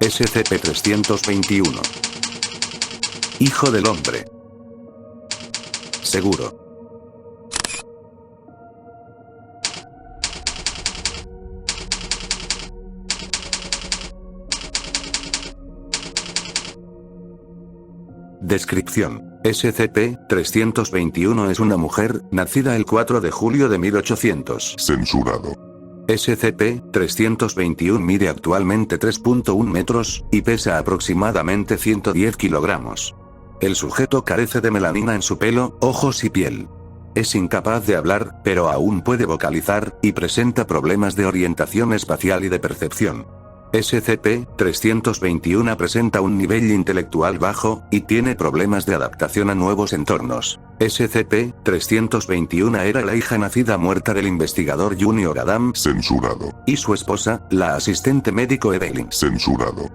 SCP-321. Hijo del hombre. Seguro. Descripción. SCP-321 es una mujer, nacida el 4 de julio de 1800. Censurado. SCP-321 mide actualmente 3.1 metros, y pesa aproximadamente 110 kilogramos. El sujeto carece de melanina en su pelo, ojos y piel. Es incapaz de hablar, pero aún puede vocalizar, y presenta problemas de orientación espacial y de percepción. SCP-321 presenta un nivel intelectual bajo, y tiene problemas de adaptación a nuevos entornos. SCP-321 era la hija nacida muerta del investigador Junior Adam. Censurado. Y su esposa, la asistente médico Evelyn. Censurado.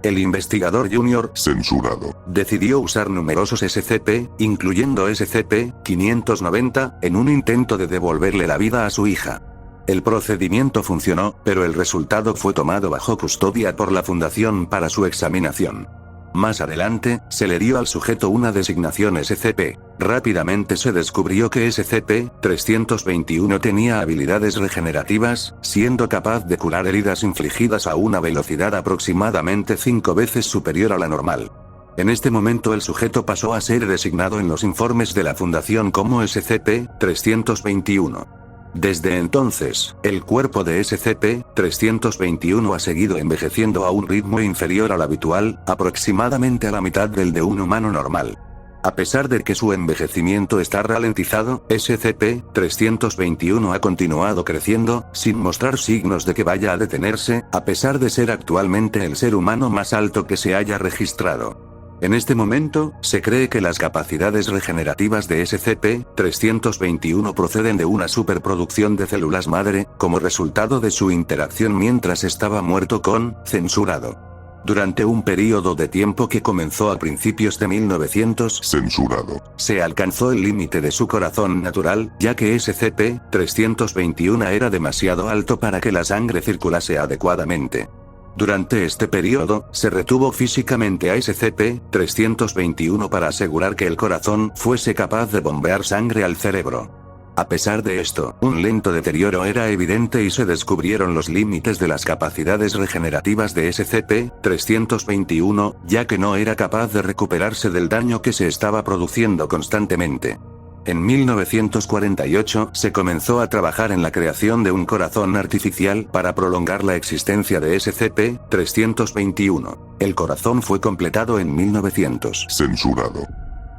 El investigador Junior. Censurado. Decidió usar numerosos SCP, incluyendo SCP-590, en un intento de devolverle la vida a su hija. El procedimiento funcionó, pero el resultado fue tomado bajo custodia por la Fundación para su examinación. Más adelante, se le dio al sujeto una designación SCP. Rápidamente se descubrió que SCP-321 tenía habilidades regenerativas, siendo capaz de curar heridas infligidas a una velocidad aproximadamente 5 veces superior a la normal. En este momento el sujeto pasó a ser designado en los informes de la Fundación como SCP-321. Desde entonces, el cuerpo de SCP-321 ha seguido envejeciendo a un ritmo inferior al habitual, aproximadamente a la mitad del de un humano normal. A pesar de que su envejecimiento está ralentizado, SCP-321 ha continuado creciendo, sin mostrar signos de que vaya a detenerse, a pesar de ser actualmente el ser humano más alto que se haya registrado. En este momento, se cree que las capacidades regenerativas de SCP-321 proceden de una superproducción de células madre, como resultado de su interacción mientras estaba muerto con censurado. Durante un periodo de tiempo que comenzó a principios de 1900, Censurado. se alcanzó el límite de su corazón natural, ya que SCP-321 era demasiado alto para que la sangre circulase adecuadamente. Durante este periodo, se retuvo físicamente a SCP-321 para asegurar que el corazón fuese capaz de bombear sangre al cerebro. A pesar de esto, un lento deterioro era evidente y se descubrieron los límites de las capacidades regenerativas de SCP-321, ya que no era capaz de recuperarse del daño que se estaba produciendo constantemente. En 1948 se comenzó a trabajar en la creación de un corazón artificial para prolongar la existencia de SCP-321. El corazón fue completado en 1900. Censurado.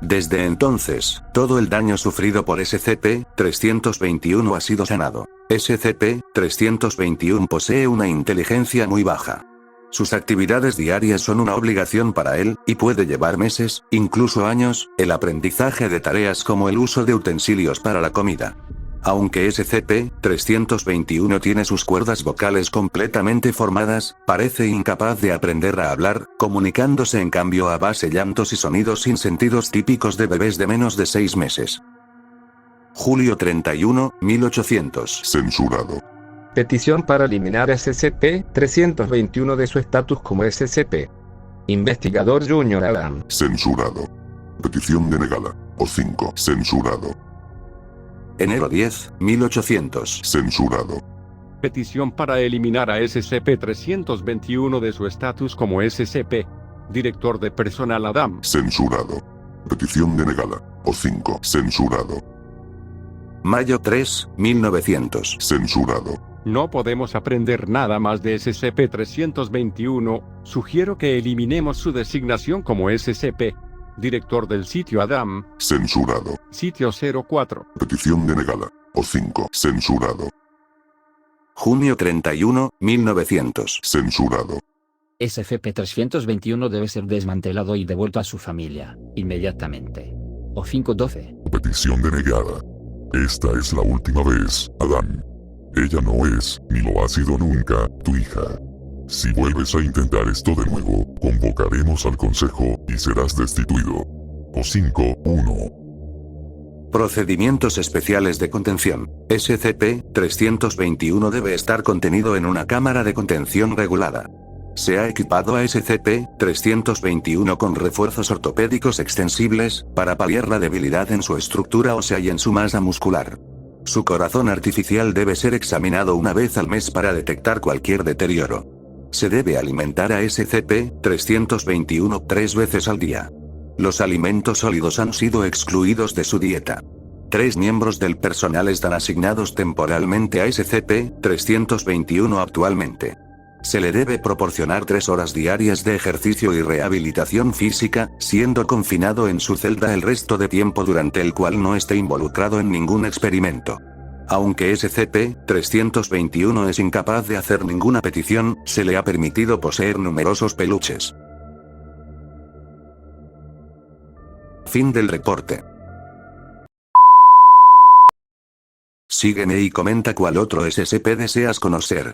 Desde entonces, todo el daño sufrido por SCP-321 ha sido sanado. SCP-321 posee una inteligencia muy baja. Sus actividades diarias son una obligación para él, y puede llevar meses, incluso años, el aprendizaje de tareas como el uso de utensilios para la comida. Aunque SCP-321 tiene sus cuerdas vocales completamente formadas, parece incapaz de aprender a hablar, comunicándose en cambio a base de llantos y sonidos sin sentidos típicos de bebés de menos de 6 meses. Julio 31, 1800. Censurado. Petición para eliminar a SCP-321 de su estatus como SCP. Investigador Junior Adam. Censurado. Petición denegada. O5. Censurado. Enero 10, 1800. Censurado. Petición para eliminar a SCP-321 de su estatus como SCP. Director de personal Adam. Censurado. Petición denegada. O5. Censurado. Mayo 3, 1900. Censurado. No podemos aprender nada más de SCP-321, sugiero que eliminemos su designación como SCP. Director del sitio Adam. Censurado. Sitio 04. Petición denegada. O5. Censurado. Junio 31, 1900. Censurado. SCP-321 debe ser desmantelado y devuelto a su familia, inmediatamente. O5-12. Petición denegada. Esta es la última vez, Adán. Ella no es, ni lo ha sido nunca, tu hija. Si vuelves a intentar esto de nuevo, convocaremos al consejo y serás destituido. O5-1. Procedimientos especiales de contención. SCP-321 debe estar contenido en una cámara de contención regulada. Se ha equipado a SCP-321 con refuerzos ortopédicos extensibles, para paliar la debilidad en su estructura ósea y en su masa muscular. Su corazón artificial debe ser examinado una vez al mes para detectar cualquier deterioro. Se debe alimentar a SCP-321 3 veces al día. Los alimentos sólidos han sido excluidos de su dieta. 3 miembros del personal están asignados temporalmente a SCP-321 actualmente. Se le debe proporcionar 3 horas diarias de ejercicio y rehabilitación física, siendo confinado en su celda el resto de tiempo durante el cual no esté involucrado en ningún experimento. Aunque SCP-321 es incapaz de hacer ninguna petición, se le ha permitido poseer numerosos peluches. Fin del reporte. Sígueme y comenta cuál otro SCP deseas conocer.